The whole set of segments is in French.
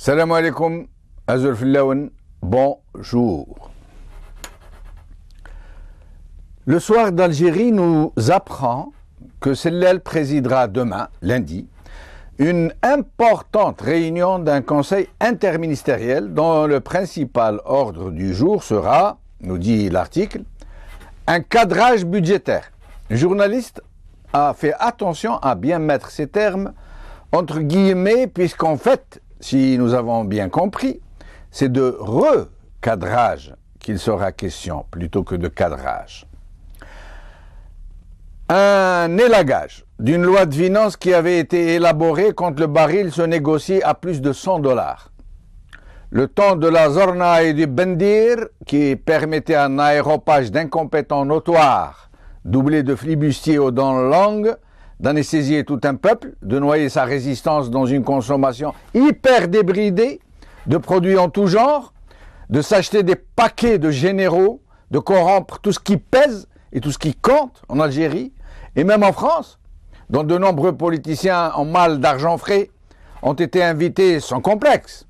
Salam alaikum, Azul Fillaoun, bonjour. Le soir d'Algérie nous apprend que Sellel présidera demain, lundi, une importante réunion d'un conseil interministériel dont le principal ordre du jour sera, nous dit l'article, un cadrage budgétaire. Le journaliste a fait attention à bien mettre ces termes entre guillemets, puisqu'en fait, si nous avons bien compris, c'est de recadrage qu'il sera question, plutôt que de cadrage. Un élagage d'une loi de finances qui avait été élaborée quand le baril se négociait à plus de $100. Le temps de la Zorna et du Bendir, qui permettait un aéropage d'incompétents notoires, doublé de flibustiers aux dents longues, d'anesthésier tout un peuple, de noyer sa résistance dans une consommation hyper débridée, de produits en tout genre, de s'acheter des paquets de généraux, de corrompre tout ce qui pèse et tout ce qui compte en Algérie, et même en France, dont de nombreux politiciens en mal d'argent frais ont été invités sans complexe,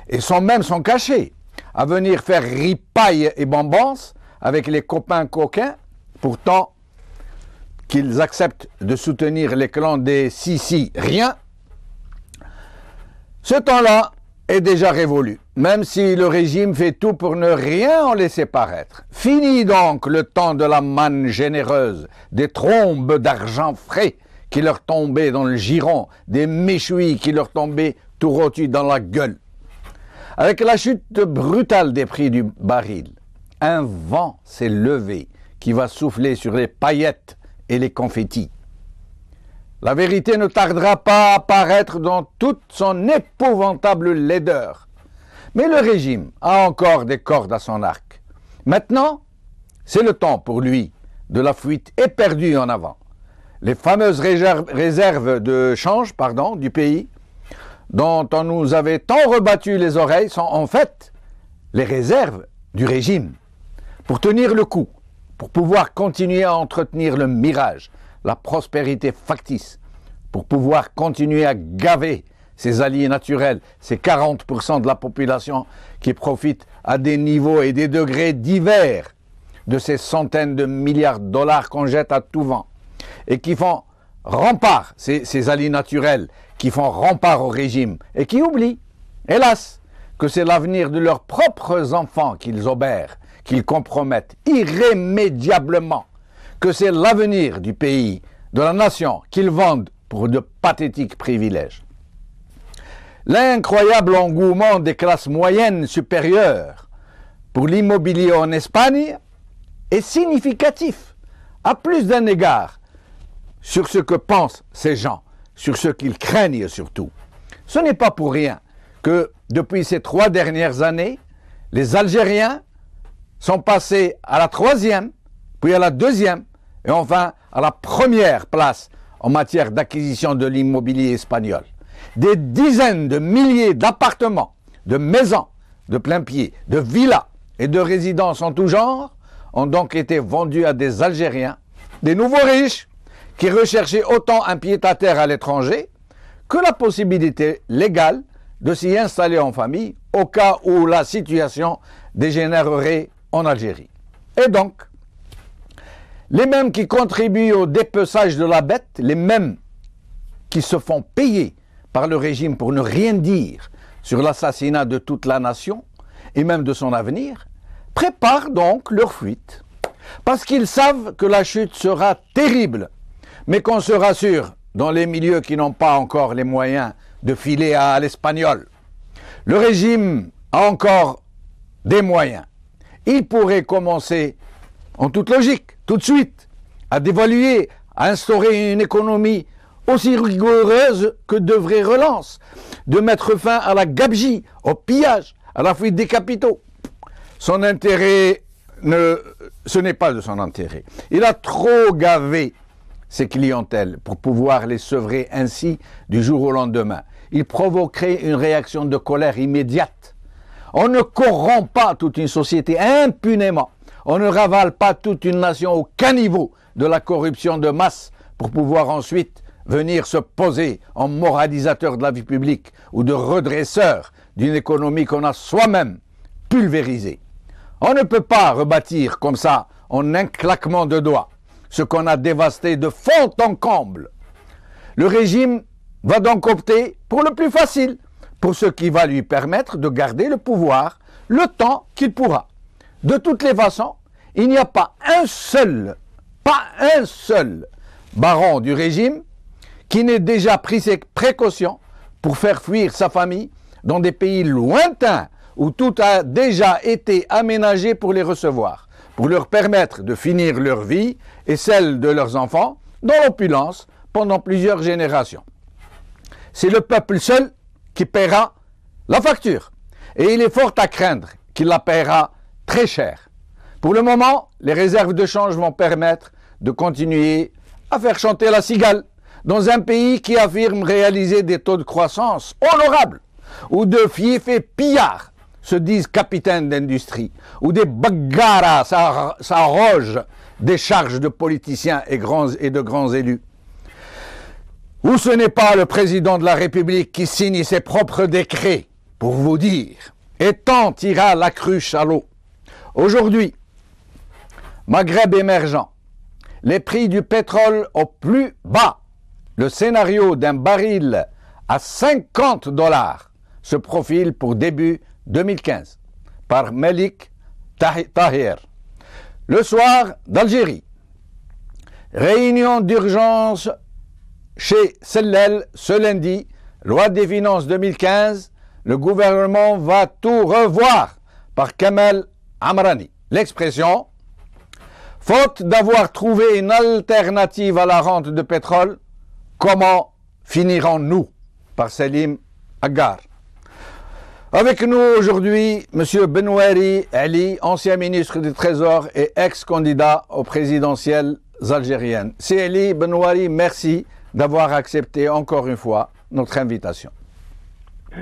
et sans cacher, à venir faire ripaille et bambance avec les copains coquins, pourtant qu'ils acceptent de soutenir les clans des si rien, ce temps-là est déjà révolu, même si le régime fait tout pour ne rien en laisser paraître. Fini donc le temps de la manne généreuse, des trombes d'argent frais qui leur tombaient dans le giron, des méchouis qui leur tombaient tout rôtis dans la gueule. Avec la chute brutale des prix du baril, un vent s'est levé qui va souffler sur les paillettes et les confettis. La vérité ne tardera pas à apparaître dans toute son épouvantable laideur. Mais le régime a encore des cordes à son arc. Maintenant, c'est le temps pour lui de la fuite éperdue en avant. Les fameuses réserves de change du pays, dont on nous avait tant rebattu les oreilles, sont en fait les réserves du régime pour tenir le coup, pour pouvoir continuer à entretenir le mirage, la prospérité factice, pour pouvoir continuer à gaver ses alliés naturels, ces 40% de la population qui profitent à des niveaux et des degrés divers de ces centaines de milliards de dollars qu'on jette à tout vent, et qui font rempart, ces alliés naturels, qui font rempart au régime, et qui oublient, hélas, que c'est l'avenir de leurs propres enfants qu'ils obèrent, qu'ils compromettent irrémédiablement, que c'est l'avenir du pays, de la nation, qu'ils vendent pour de pathétiques privilèges. L'incroyable engouement des classes moyennes supérieures pour l'immobilier en Espagne est significatif, à plus d'un égard, sur ce que pensent ces gens, sur ce qu'ils craignent surtout. Ce n'est pas pour rien que, depuis ces 3 dernières années, les Algériens sont passés à la 3e, puis à la 2e, et enfin à la 1re place en matière d'acquisition de l'immobilier espagnol. Des dizaines de milliers d'appartements, de maisons, de plain-pied, de villas et de résidences en tout genre ont donc été vendus à des Algériens, des nouveaux riches, qui recherchaient autant un pied-à-terre à l'étranger que la possibilité légale de s'y installer en famille au cas où la situation dégénérerait en Algérie. Et donc, les mêmes qui contribuent au dépeçage de la bête, les mêmes qui se font payer par le régime pour ne rien dire sur l'assassinat de toute la nation et même de son avenir, préparent donc leur fuite. Parce qu'ils savent que la chute sera terrible, mais qu'on se rassure dans les milieux qui n'ont pas encore les moyens de filer à l'espagnol. Le régime a encore des moyens. Il pourrait commencer, en toute logique, tout de suite, à dévaluer, à instaurer une économie aussi rigoureuse que de vraies relances, de mettre fin à la gabegie, au pillage, à la fuite des capitaux. Son intérêt, ce n'est pas de son intérêt. Il a trop gavé ses clientèles pour pouvoir les sevrer ainsi du jour au lendemain. Il provoquerait une réaction de colère immédiate. On ne corrompt pas toute une société impunément. On ne ravale pas toute une nation au caniveau de la corruption de masse pour pouvoir ensuite venir se poser en moralisateur de la vie publique ou de redresseur d'une économie qu'on a soi-même pulvérisée. On ne peut pas rebâtir comme ça, en un claquement de doigts, ce qu'on a dévasté de fond en comble. Le régime va donc opter pour le plus facile, pour ce qui va lui permettre de garder le pouvoir le temps qu'il pourra. De toutes les façons, il n'y a pas un seul baron du régime qui n'ait déjà pris ses précautions pour faire fuir sa famille dans des pays lointains où tout a déjà été aménagé pour les recevoir, pour leur permettre de finir leur vie et celle de leurs enfants dans l'opulence pendant plusieurs générations. C'est le peuple seul qui paiera la facture et il est fort à craindre qu'il la paiera très cher. Pour le moment, les réserves de change vont permettre de continuer à faire chanter la cigale dans un pays qui affirme réaliser des taux de croissance honorables, où de fiefs pillards se disent capitaines d'industrie, où des baggaras s'arrogent des charges de politiciens et de grands élus, où ce n'est pas le président de la République qui signe ses propres décrets, pour vous dire, et tant ira la cruche à l'eau. Aujourd'hui, Maghreb émergent, les prix du pétrole au plus bas, le scénario d'un baril à $50 se profile pour début 2015 par Melik Tahir. Le soir d'Algérie, réunion d'urgence chez Sellel ce lundi, loi des finances 2015, le gouvernement va tout revoir par Kamel Amrani. L'expression « faute d'avoir trouvé une alternative à la rente de pétrole, comment finirons-nous » par Selim Aggar. Avec nous aujourd'hui, M. Benouari Ali, ancien ministre du Trésor et ex-candidat aux présidentielles algériennes. Selim Benouari, merci d'avoir accepté encore une fois notre invitation.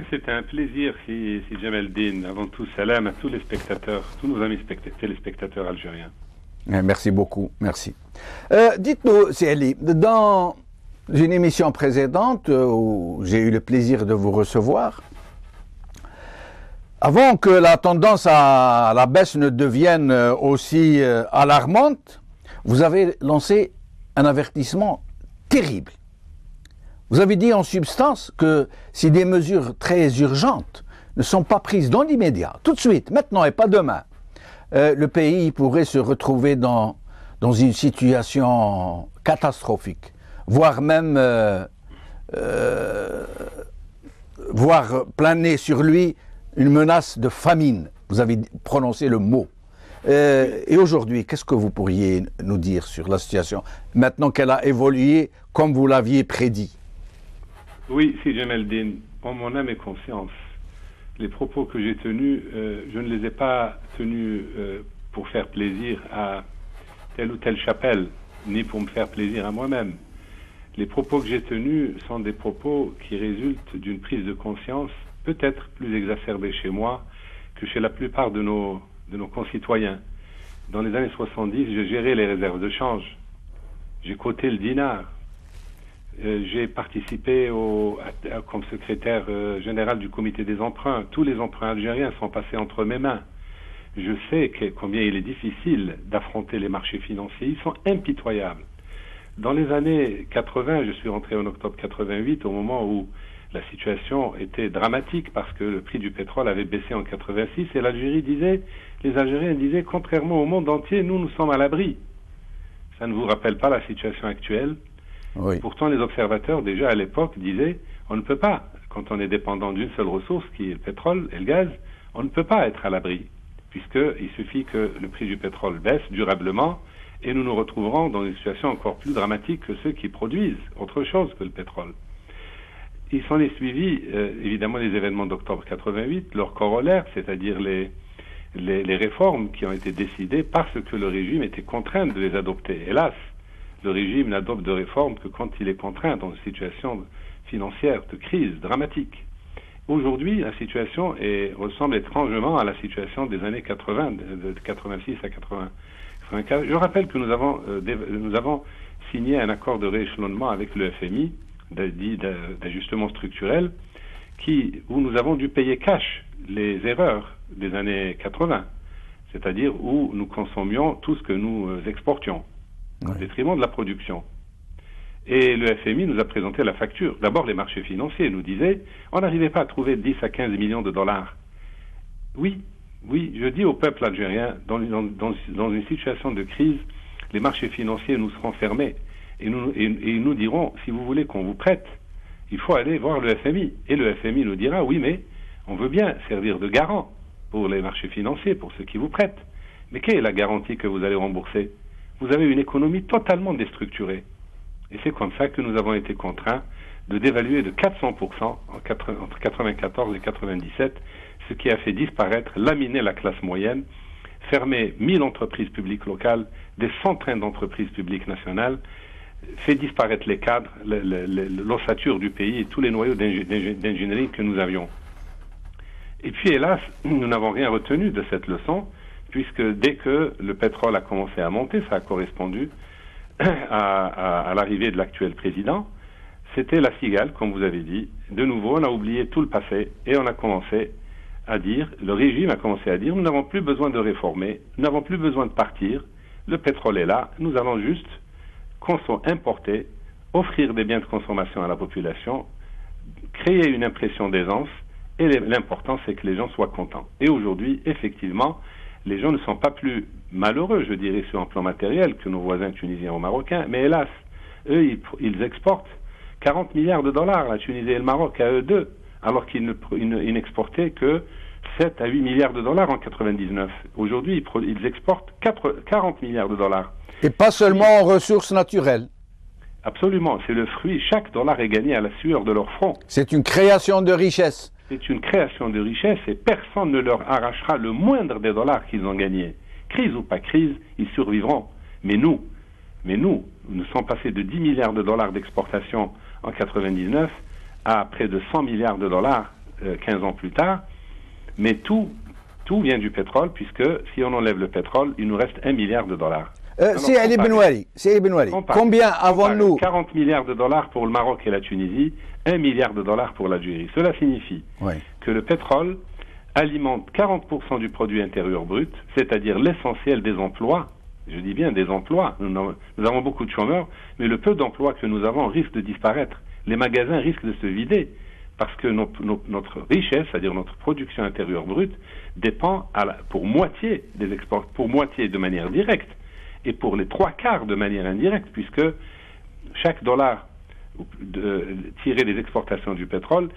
C'est un plaisir, si Jamel-Din. Avant tout, salam à tous les spectateurs, tous nos amis téléspectateurs algériens. Merci beaucoup, merci. Dites-nous, Selim, dans une émission précédente où j'ai eu le plaisir de vous recevoir, avant que la tendance à la baisse ne devienne aussi alarmante, vous avez lancé un avertissement terrible. Vous avez dit en substance que si des mesures très urgentes ne sont pas prises dans l'immédiat, tout de suite, maintenant et pas demain, le pays pourrait se retrouver dans une situation catastrophique, voire même voir planer sur lui une menace de famine. Vous avez prononcé le mot. Et aujourd'hui, qu'est-ce que vous pourriez nous dire sur la situation, maintenant qu'elle a évolué comme vous l'aviez prédit? Oui, si Jamel-Din, en mon âme et conscience, les propos que j'ai tenus, je ne les ai pas tenus pour faire plaisir à telle ou telle chapelle, ni pour me faire plaisir à moi-même. Les propos que j'ai tenus sont des propos qui résultent d'une prise de conscience peut-être plus exacerbée chez moi que chez la plupart de nos concitoyens. Dans les années 70, j'ai géré les réserves de change. J'ai coté le dinar. J'ai participé comme secrétaire général du comité des emprunts. Tous les emprunts algériens sont passés entre mes mains. Je sais combien il est difficile d'affronter les marchés financiers. Ils sont impitoyables. Dans les années 80, je suis rentré en octobre 88, au moment où la situation était dramatique parce que le prix du pétrole avait baissé en 86 et les Algériens disaient, contrairement au monde entier, nous sommes à l'abri. Ça ne vous rappelle pas la situation actuelle? Oui. Pourtant, les observateurs, déjà à l'époque, disaient, on ne peut pas, quand on est dépendant d'une seule ressource, qui est le pétrole et le gaz, on ne peut pas être à l'abri, puisqu'il suffit que le prix du pétrole baisse durablement et nous nous retrouverons dans une situation encore plus dramatique que ceux qui produisent autre chose que le pétrole. Il s'en est suivi, évidemment, les événements d'octobre 88, leur corollaire, c'est-à-dire les réformes qui ont été décidées parce que le régime était contraint de les adopter. Hélas, le régime n'adopte de réformes que quand il est contraint dans une situation financière de crise dramatique. Aujourd'hui, la situation ressemble étrangement à la situation des années 80, de 86 à 84. Je rappelle que nous avons signé un accord de rééchelonnement avec le FMI, dit d'ajustement structurel, où nous avons dû payer cash les erreurs des années 80, c'est-à-dire où nous consommions tout ce que nous exportions, au détriment de la production. Et le FMI nous a présenté la facture. D'abord, les marchés financiers nous disaient, on n'arrivait pas à trouver 10 à 15 millions de dollars. Oui, je dis au peuple algérien, dans une situation de crise, les marchés financiers nous seront fermés. Et nous diront, si vous voulez qu'on vous prête, il faut aller voir le FMI. Et le FMI nous dira, oui, mais on veut bien servir de garant pour les marchés financiers, pour ceux qui vous prêtent. Mais quelle est la garantie que vous allez rembourser? Vous avez une économie totalement déstructurée. Et c'est comme ça que nous avons été contraints de dévaluer de 400% entre 94 et 97, ce qui a fait disparaître, laminer la classe moyenne, fermer 1000 entreprises publiques locales, des centaines d'entreprises publiques nationales, fait disparaître les cadres, l'ossature du pays et tous les noyaux d'ingénierie que nous avions. Et puis, hélas, nous n'avons rien retenu de cette leçon, puisque dès que le pétrole a commencé à monter, ça a correspondu à l'arrivée de l'actuel président, c'était la cigale, comme vous avez dit. De nouveau, on a oublié tout le passé et on a commencé à dire, le régime a commencé à dire, nous n'avons plus besoin de réformer, nous n'avons plus besoin de partir, le pétrole est là, nous allons juste importer, offrir des biens de consommation à la population, créer une impression d'aisance, et l'important c'est que les gens soient contents. Et aujourd'hui, effectivement, les gens ne sont pas plus malheureux, je dirais, sur un plan matériel que nos voisins tunisiens ou marocains, mais hélas, eux, ils exportent 40 milliards de dollars, la Tunisie et le Maroc, à eux deux, alors qu'ils n'exportaient que 7 à 8 milliards de dollars en 99. Aujourd'hui, ils exportent 40 milliards de dollars. Et pas seulement en ressources naturelles. Absolument, c'est le fruit, chaque dollar est gagné à la sueur de leur front. C'est une création de richesse. C'est une création de richesse et personne ne leur arrachera le moindre des dollars qu'ils ont gagnés. Crise ou pas crise, ils survivront. Mais nous sommes passés de 10 milliards de dollars d'exportation en 99 à près de 100 milliards de dollars 15 ans plus tard. Mais tout vient du pétrole, puisque si on enlève le pétrole, il nous reste 1 milliard de dollars. C'est Ali Benouari. Combien avons-nous? 40 milliards de dollars pour le Maroc et la Tunisie, 1 milliard de dollars pour l'Algérie. Cela signifie que le pétrole alimente 40% du produit intérieur brut, c'est-à-dire l'essentiel des emplois. Je dis bien des emplois. Nous avons beaucoup de chômeurs, mais le peu d'emplois que nous avons risque de disparaître. Les magasins risquent de se vider parce que notre richesse, c'est-à-dire notre production intérieure brute, dépend pour moitié des exports, pour moitié de manière directe et pour les 3/4 de manière indirecte, puisque chaque dollar tiré des exportations du pétrole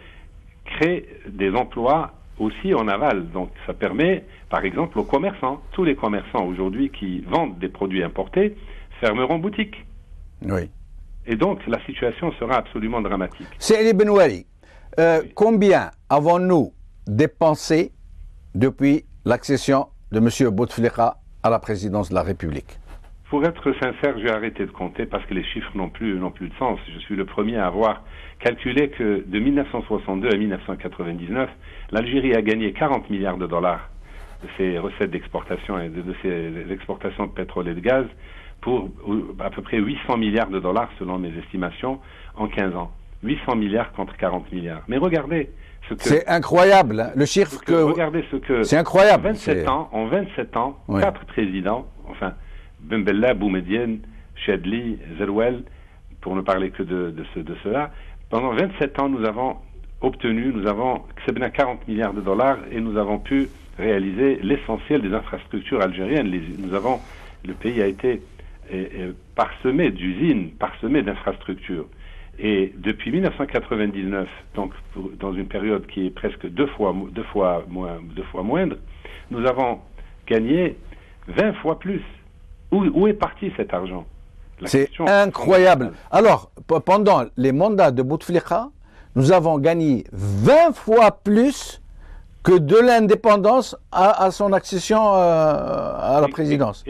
crée des emplois aussi en aval. Donc ça permet, par exemple, aux commerçants, tous les commerçants aujourd'hui qui vendent des produits importés, fermeront boutique. Oui. Et donc la situation sera absolument dramatique. C'est Ali Benouari. Combien avons-nous dépensé depuis l'accession de M. Bouteflika à la présidence de la République? Pour être sincère, j'ai arrêté de compter parce que les chiffres n'ont plus de sens. Je suis le premier à avoir calculé que de 1962 à 1999, l'Algérie a gagné 40 milliards de dollars de ses recettes d'exportation et de ses exportations de pétrole et de gaz pour à peu près 800 milliards de dollars selon mes estimations en 15 ans. 800 milliards contre 40 milliards. Mais regardez ce que... C'est incroyable, hein, le chiffre que... Regardez ce que... C'est incroyable. En 27 ans, 4 présidents, enfin... Ben Bella, Boumedienne, Chadli, Zerouel, pour ne parler que de cela. Pendant 27 ans, nous avons 40 milliards de dollars et nous avons pu réaliser l'essentiel des infrastructures algériennes. Le pays a été parsemé d'usines, parsemé d'infrastructures. Et depuis 1999, donc dans une période qui est presque deux fois moindre, nous avons gagné 20 fois plus. Où est parti cet argent? C'est incroyable. Alors, pendant les mandats de Bouteflika, nous avons gagné 20 fois plus que de l'indépendance à son accession à la présidence.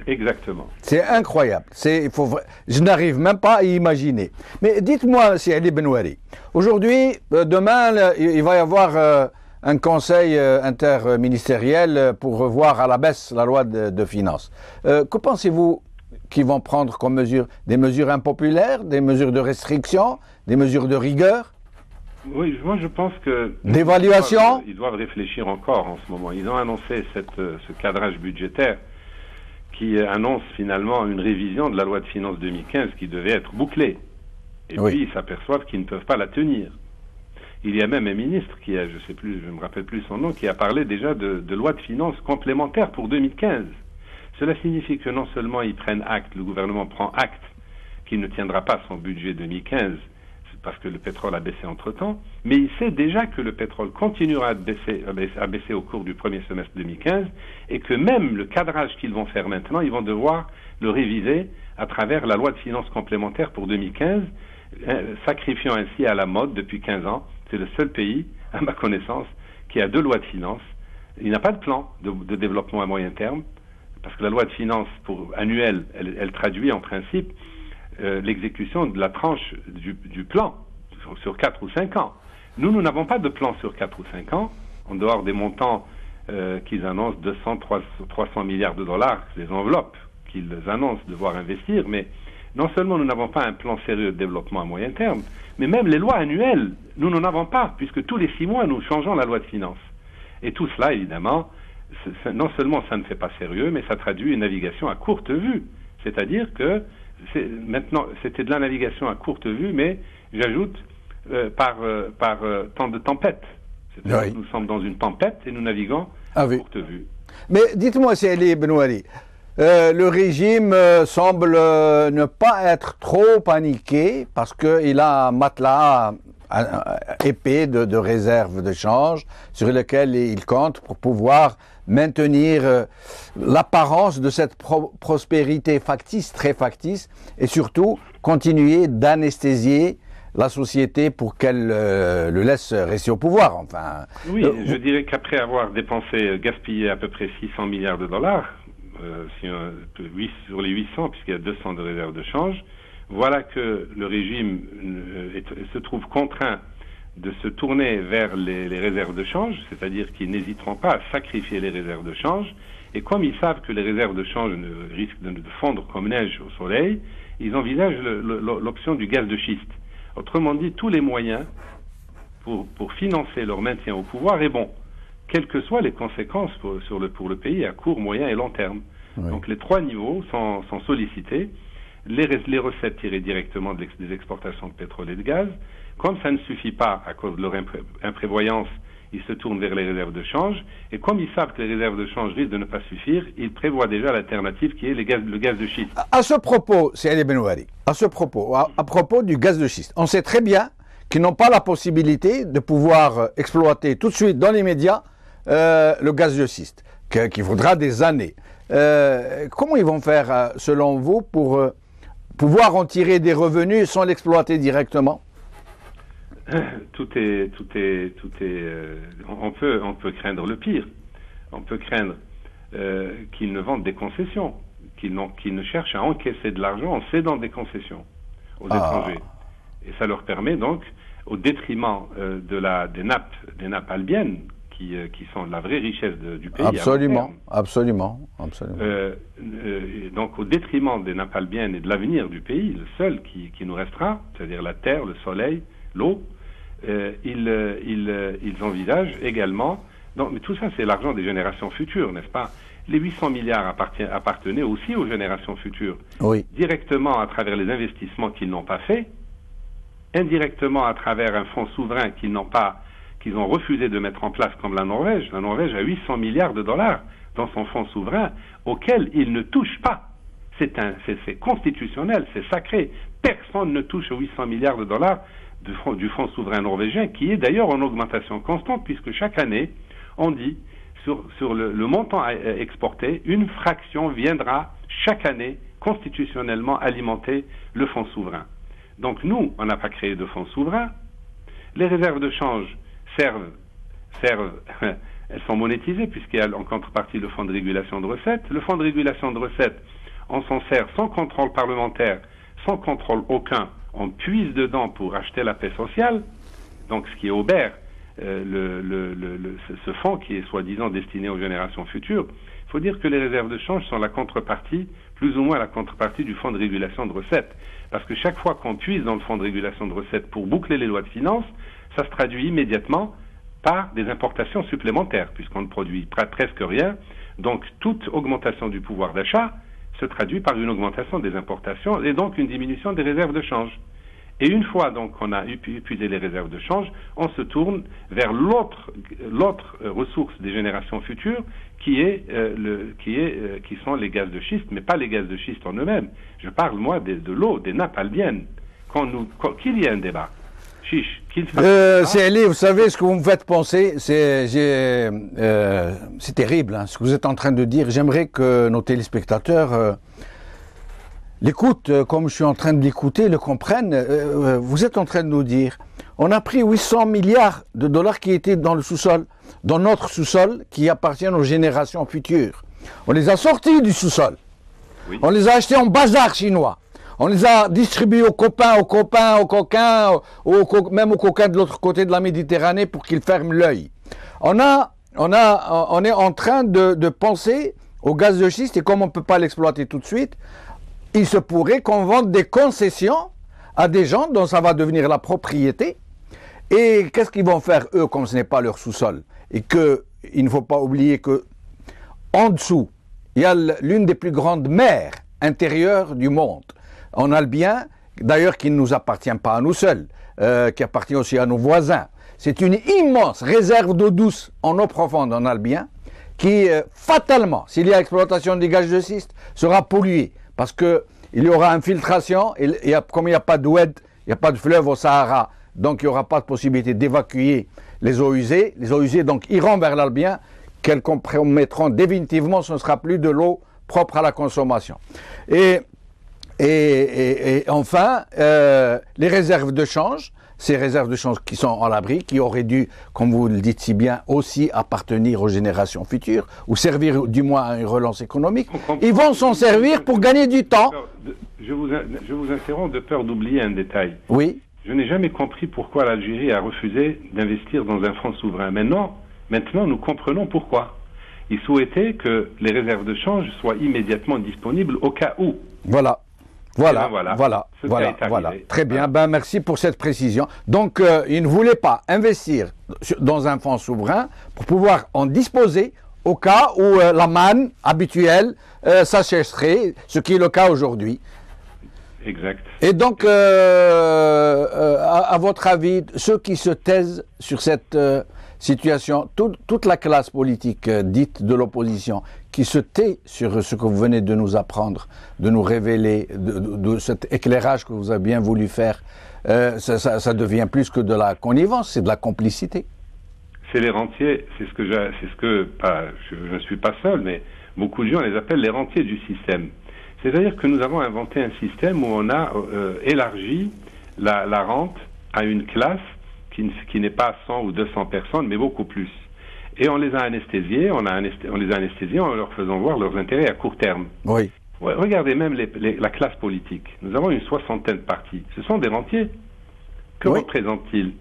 Exactement. C'est incroyable. Je n'arrive même pas à imaginer. Mais dites-moi, c'est Ali Benouari, aujourd'hui, demain, il va y avoir... un conseil interministériel pour revoir à la baisse la loi de finances. Que pensez-vous qu'ils vont prendre comme mesures? Des mesures impopulaires, des mesures de restriction, des mesures de rigueur? Oui, moi je pense que... D'évaluation? Ils doivent réfléchir encore en ce moment. Ils ont annoncé ce cadrage budgétaire qui annonce finalement une révision de la loi de finances 2015 qui devait être bouclée. Et Oui. puis ils s'aperçoivent qu'ils ne peuvent pas la tenir. Il y a même un ministre qui a, je ne me rappelle plus son nom, qui a parlé déjà de loi de finances complémentaire pour 2015. Cela signifie que non seulement ils prennent acte, le gouvernement prend acte qu'il ne tiendra pas son budget 2015 parce que le pétrole a baissé entre-temps, mais il sait déjà que le pétrole continuera à baisser au cours du premier semestre 2015 et que même le cadrage qu'ils vont faire maintenant, ils vont devoir le réviser à travers la loi de finances complémentaire pour 2015, sacrifiant ainsi à la mode depuis 15 ans. C'est le seul pays, à ma connaissance, qui a 2 lois de finances. Il n'a pas de plan de développement à moyen terme, parce que la loi de finances annuelle, elle traduit en principe l'exécution de la tranche du plan sur 4 ou 5 ans. Nous n'avons pas de plan sur 4 ou 5 ans, en dehors des montants qu'ils annoncent, 200, 300 milliards de dollars, les enveloppes qu'ils annoncent devoir investir, mais non seulement nous n'avons pas un plan sérieux de développement à moyen terme, mais même les lois annuelles, nous n'en avons pas, puisque tous les 6 mois, nous changeons la loi de finances. Et tout cela, évidemment, non seulement ça ne fait pas sérieux, mais ça traduit une navigation à courte vue. C'est-à-dire que maintenant, c'était de la navigation à courte vue, mais j'ajoute par temps de tempête. C'est-à-dire Oui. que nous sommes dans une tempête et nous naviguons à courte vue. Mais dites-moi, Saïd Benoali, le régime semble ne pas être trop paniqué parce qu'il a un matelas épais de réserves de change sur lequel il compte pour pouvoir maintenir l'apparence de cette prospérité factice, très factice, et surtout continuer d'anesthésier la société pour qu'elle le laisse rester au pouvoir. Enfin, oui, je dirais qu'après avoir gaspillé à peu près 600 milliards de dollars, sur les 800, puisqu'il y a 200 de réserves de change, voilà que le régime se trouve contraint de se tourner vers les réserves de change, c'est-à-dire qu'ils n'hésiteront pas à sacrifier les réserves de change, et comme ils savent que les réserves de change risquent de fondre comme neige au soleil, ils envisagent l'option du gaz de schiste. Autrement dit, tous les moyens pour financer leur maintien au pouvoir est bon, quelles que soient les conséquences pour le pays à court, moyen et long terme. Oui. Donc les 3 niveaux sont sollicités. Les recettes tirées directement des exportations de pétrole et de gaz. Comme ça ne suffit pas à cause de leur imprévoyance, ils se tournent vers les réserves de change. Et comme ils savent que les réserves de change risquent de ne pas suffire, ils prévoient déjà l'alternative qui est le gaz de schiste. À ce propos, Saïd Benoali, à propos du gaz de schiste, on sait très bien qu'ils n'ont pas la possibilité de pouvoir exploiter tout de suite, dans l'immédiat, le gaz de schiste, qu'il faudra des années. Comment ils vont faire, selon vous, pour pouvoir en tirer des revenus sans l'exploiter directement? On peut craindre le pire. On peut craindre qu'ils ne vendent des concessions, qu'ils ne cherchent à encaisser de l'argent en cédant des concessions aux étrangers. Et ça leur permet donc, au détriment des nappes albiennes, qui sont la vraie richesse du pays. Absolument. Donc, au détriment des nappes albiennes et de l'avenir du pays, le seul qui nous restera, c'est-à-dire la terre, le soleil, l'eau, ils envisagent également... mais tout ça, c'est l'argent des générations futures, n'est-ce pas? Les 800 milliards appartenaient aussi aux générations futures. Oui. Directement à travers les investissements qu'ils n'ont pas faits, indirectement à travers un fonds souverain qu'ils ont refusé de mettre en place, comme la Norvège. La Norvège a 800 milliards de dollars dans son fonds souverain, auquel ils ne touchent pas. C'est constitutionnel, c'est sacré. Personne ne touche aux 800 milliards de dollars du fonds souverain norvégien, qui est d'ailleurs en augmentation constante, puisque chaque année, on dit, sur le montant exporté, une fraction viendra chaque année constitutionnellement alimenter le fonds souverain. Donc nous, on n'a pas créé de fonds souverain. Les réserves de change servent, elles sont monétisées puisqu'il y a en contrepartie le fonds de régulation de recettes. Le fonds de régulation de recettes, on s'en sert sans contrôle parlementaire, sans contrôle aucun. On puise dedans pour acheter la paix sociale, donc ce qui est aubert, ce fonds qui est soi-disant destiné aux générations futures. Il faut dire que les réserves de change sont la contrepartie plus ou moins la contrepartie du fonds de régulation de recettes. Parce que chaque fois qu'on puise dans le fonds de régulation de recettes pour boucler les lois de finances, ça se traduit immédiatement par des importations supplémentaires, puisqu'on ne produit presque rien. Donc toute augmentation du pouvoir d'achat se traduit par une augmentation des importations et donc une diminution des réserves de change. Et une fois donc qu'on a épuisé les réserves de change, on se tourne vers l'autre ressource des générations futures qui sont les gaz de schiste, mais pas les gaz de schiste en eux-mêmes. Je parle moi de l'eau, des nappes albiennes. Qu'il y ait un débat. Chiche, Célie, vous savez ce que vous me faites penser, c'est terrible hein, ce que vous êtes en train de dire. J'aimerais que nos téléspectateurs l'écoutent comme je suis en train de l'écouter, le comprennent. Vous êtes en train de nous dire, on a pris 800 milliards de dollars qui étaient dans le sous-sol, dans notre sous-sol, qui appartiennent aux générations futures. On les a sortis du sous-sol. Oui. On les a achetés en bazar chinois. On les a distribués aux copains, même aux coquins de l'autre côté de la Méditerranée pour qu'ils ferment l'œil. On est en train de penser au gaz de schiste et comme on ne peut pas l'exploiter tout de suite, il se pourrait qu'on vende des concessions à des gens dont ça va devenir la propriété. Et qu'est-ce qu'ils vont faire eux comme ce n'est pas leur sous-sol? Et qu'il ne faut pas oublier que en dessous, il y a l'une des plus grandes mers intérieures du monde. On a le bien, d'ailleurs, qui ne nous appartient pas à nous seuls, qui appartient aussi à nos voisins. C'est une immense réserve d'eau douce en eau profonde, on a le bien, qui, fatalement, s'il y a exploitation des gaz de schiste, sera polluée. Parce qu'il y aura infiltration, et comme il n'y a pas d'oued, il n'y a pas de fleuve au Sahara, donc il n'y aura pas de possibilité d'évacuer les eaux usées. Les eaux usées, donc, iront vers l'Albien, qu'elles compromettront définitivement, ce ne sera plus de l'eau propre à la consommation. Et enfin, les réserves de change, ces réserves de change qui sont à l'abri, qui auraient dû, comme vous le dites si bien, aussi appartenir aux générations futures, ou servir du moins à une relance économique, ils vont s'en servir pour gagner du temps. Je vous interromps de peur d'oublier un détail. Oui. Je n'ai jamais compris pourquoi l'Algérie a refusé d'investir dans un fonds souverain. Maintenant, nous comprenons pourquoi. Ils souhaitaient que les réserves de change soient immédiatement disponibles au cas où. Voilà. Très bien, merci pour cette précision. Donc, il ne voulait pas investir dans un fonds souverain pour pouvoir en disposer au cas où la manne habituelle s'achèterait, ce qui est le cas aujourd'hui. Exact. Et donc, à votre avis, ceux qui se taisent sur cette situation, toute la classe politique dite de l'opposition, qui se tait sur ce que vous venez de nous apprendre, de nous révéler, de cet éclairage que vous avez bien voulu faire, ça devient plus que de la connivence, c'est de la complicité. C'est les rentiers, je ne suis pas seul, mais beaucoup de gens les appellent les rentiers du système. C'est-à-dire que nous avons inventé un système où on a élargi la rente à une classe qui n'est pas 100 ou 200 personnes, mais beaucoup plus. Et on les a anesthésiés, on les a anesthésiés en leur faisant voir leurs intérêts à court terme. Oui. Ouais, regardez même la classe politique. Nous avons une 60aine de partis. Ce sont des rentiers. Que représentent-ils?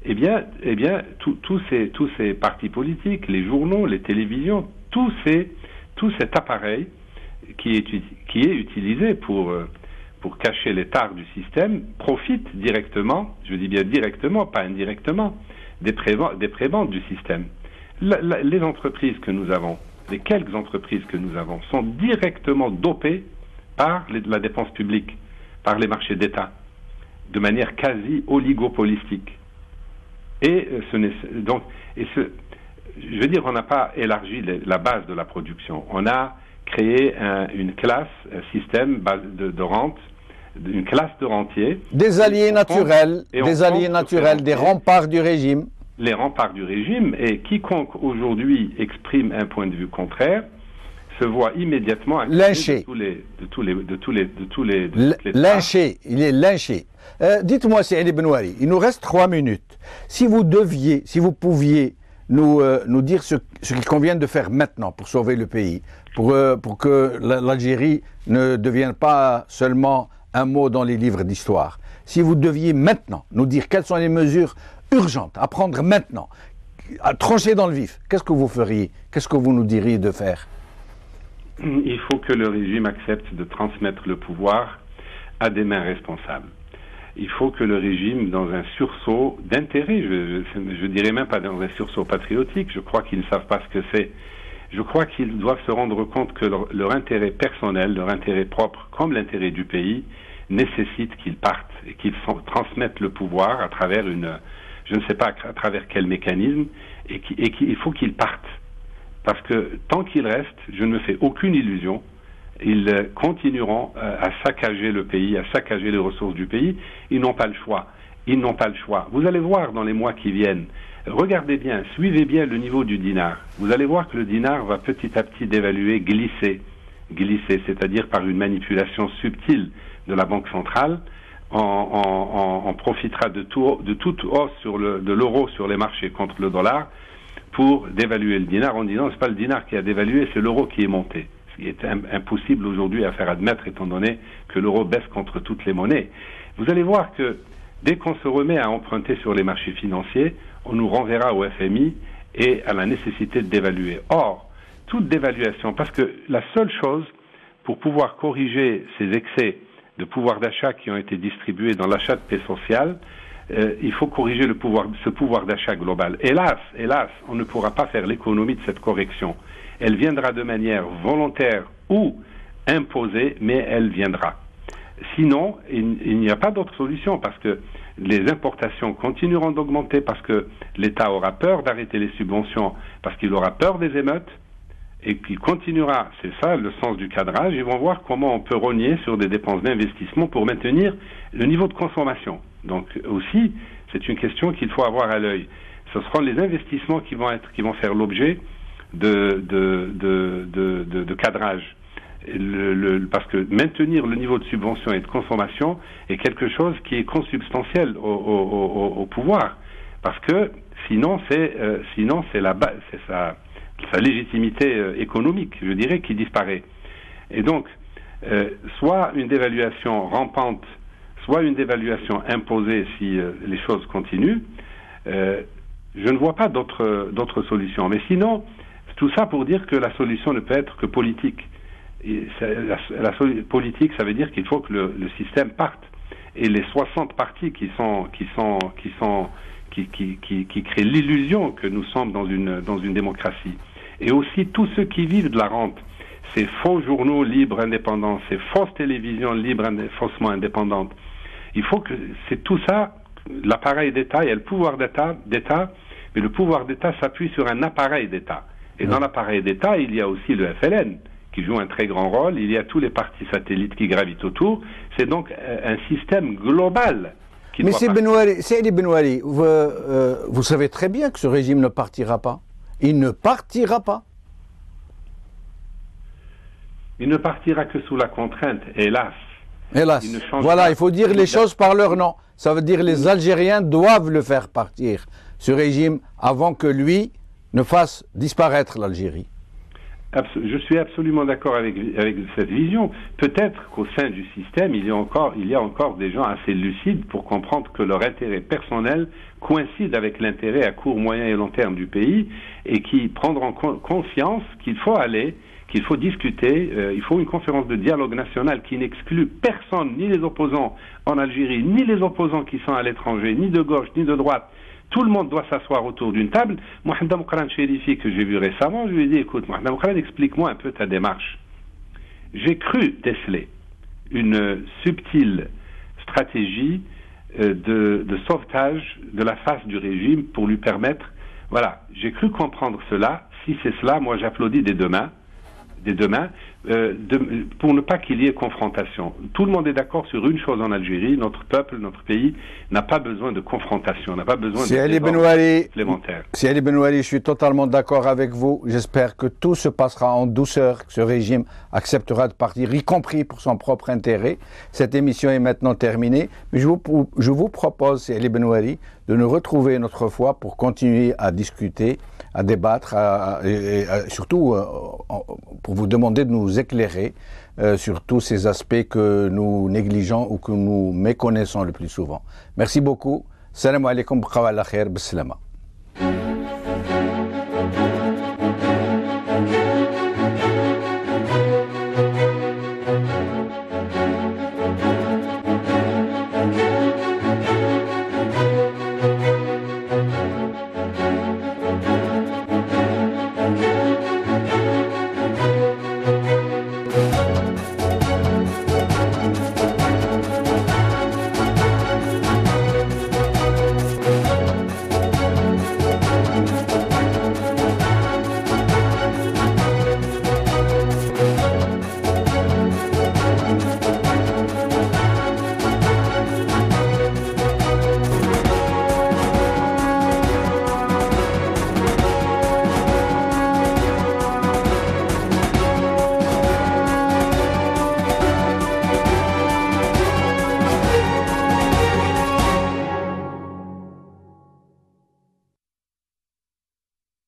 Eh bien, tous ces partis politiques, les journaux, les télévisions, tout cet appareil qui est utilisé pour cacher les tares du système, profite directement, je dis bien directement, pas indirectement, des prébendes du système. Les entreprises que nous avons, les quelques entreprises que nous avons, sont directement dopées par la dépense publique, par les marchés d'État, de manière quasi oligopolistique. Je veux dire, on n'a pas élargi la base de la production. On a créé une classe, un système de rente, une classe de rentiers. Des alliés naturels, des remparts du régime. Les remparts du régime, et quiconque aujourd'hui exprime un point de vue contraire se voit immédiatement lynché. Lynché, il est lynché. Dites-moi, Saïd Benouri, il nous reste 3 minutes. Si vous pouviez nous dire ce qu'il convient de faire maintenant pour sauver le pays, pour que l'Algérie ne devienne pas seulement un mot dans les livres d'histoire. Si vous deviez maintenant nous dire quelles sont les mesures urgentes à prendre maintenant, à trancher dans le vif, qu'est-ce que vous feriez? Qu'est-ce que vous nous diriez de faire? il faut que le régime accepte de transmettre le pouvoir à des mains responsables. Il faut que le régime, dans un sursaut d'intérêt, je dirais même pas dans un sursaut patriotique, je crois qu'ils ne savent pas ce que c'est. Je crois qu'ils doivent se rendre compte que leur intérêt personnel, leur intérêt propre, comme l'intérêt du pays, nécessite qu'ils partent et qu'ils transmettent le pouvoir à travers je ne sais pas à travers quel mécanisme, et qu'il faut qu'ils partent. Parce que tant qu'ils restent, je ne me fais aucune illusion, ils continueront à saccager le pays, à saccager les ressources du pays. Ils n'ont pas le choix. Ils n'ont pas le choix. Vous allez voir dans les mois qui viennent, regardez bien, suivez bien le niveau du dinar. Vous allez voir que le dinar va petit à petit dévaluer, glisser, c'est-à-dire par une manipulation subtile de la Banque centrale. On profitera de toute hausse de l'euro sur les marchés contre le dollar pour dévaluer le dinar en disant c'est pas le dinar qui a dévalué, c'est l'euro qui est monté. Ce qui est impossible aujourd'hui à faire admettre étant donné que l'euro baisse contre toutes les monnaies. Vous allez voir que dès qu'on se remet à emprunter sur les marchés financiers, on nous renverra au FMI et à la nécessité de dévaluer. Or, toute dévaluation, parce que la seule chose pour pouvoir corriger ces excès de pouvoir d'achat qui ont été distribués dans l'achat de paix sociale, il faut corriger ce pouvoir d'achat global. Hélas, on ne pourra pas faire l'économie de cette correction. Elle viendra de manière volontaire ou imposée, mais elle viendra. Sinon, il n'y a pas d'autre solution parce que les importations continueront d'augmenter parce que l'État aura peur d'arrêter les subventions, parce qu'il aura peur des émeutes et qu'il continuera, c'est ça le sens du cadrage, ils vont voir comment on peut rogner sur des dépenses d'investissement pour maintenir le niveau de consommation. Donc aussi, c'est une question qu'il faut avoir à l'œil. Ce seront les investissements qui vont faire l'objet de cadrage. Parce que maintenir le niveau de subvention et de consommation est quelque chose qui est consubstantiel au pouvoir. Parce que sinon c'est sa légitimité économique, je dirais, qui disparaît. Et donc, soit une dévaluation rampante, soit une dévaluation imposée si les choses continuent, je ne vois pas d'autres solutions. Mais sinon, tout ça pour dire que la solution ne peut être que politique. Et politique, ça veut dire qu'il faut que le système parte. Et les 60 partis qui créent l'illusion que nous sommes dans une démocratie. Et aussi tous ceux qui vivent de la rente, ces faux journaux libres indépendants, ces fausses télévisions libres faussement indépendantes. Il faut que c'est tout ça, l'appareil d'État, il y a le pouvoir d'État, mais le pouvoir d'État s'appuie sur un appareil d'État. Et dans l'appareil d'État, il y a aussi le FLN, qui joue un très grand rôle, il y a tous les partis satellites qui gravitent autour. C'est donc un système global qui doit partir. Saïd Benouari, vous savez très bien que ce régime ne partira pas. Il ne partira pas. Il ne partira que sous la contrainte, hélas. Hélas. Voilà, il faut dire les choses par leur nom. Ça veut dire que les Algériens doivent le faire partir, ce régime, avant que lui ne fasse disparaître l'Algérie. Je suis absolument d'accord avec cette vision. Peut-être qu'au sein du système, il y a encore des gens assez lucides pour comprendre que leur intérêt personnel coïncide avec l'intérêt à court, moyen et long terme du pays et qui prendront conscience qu'il faut discuter, il faut une conférence de dialogue national qui n'exclut personne, ni les opposants en Algérie, ni les opposants qui sont à l'étranger, ni de gauche, ni de droite. Tout le monde doit s'asseoir autour d'une table. Mohamed Moukran Chérifi, que j'ai vu récemment, je lui ai dit, écoute, Mohamed Moukran, explique-moi un peu ta démarche. J'ai cru déceler une subtile stratégie de sauvetage de la face du régime pour lui permettre, voilà, j'ai cru comprendre cela. Si c'est cela, moi j'applaudis des deux mains, pour ne pas qu'il y ait confrontation. Tout le monde est d'accord sur une chose en Algérie, notre peuple, notre pays n'a pas besoin de confrontation, n'a pas besoin de supplémentaire. Si Ali Benouari, je suis totalement d'accord avec vous. J'espère que tout se passera en douceur, que ce régime acceptera de partir, y compris pour son propre intérêt. Cette émission est maintenant terminée, mais je vous propose, Ali Benouari, de nous retrouver une autre fois pour continuer à discuter, à débattre, et surtout pour vous demander de nous éclairer sur tous ces aspects que nous négligeons ou que nous méconnaissons le plus souvent. Merci beaucoup. Salam alaikum, bqaw ala khair, bissalama.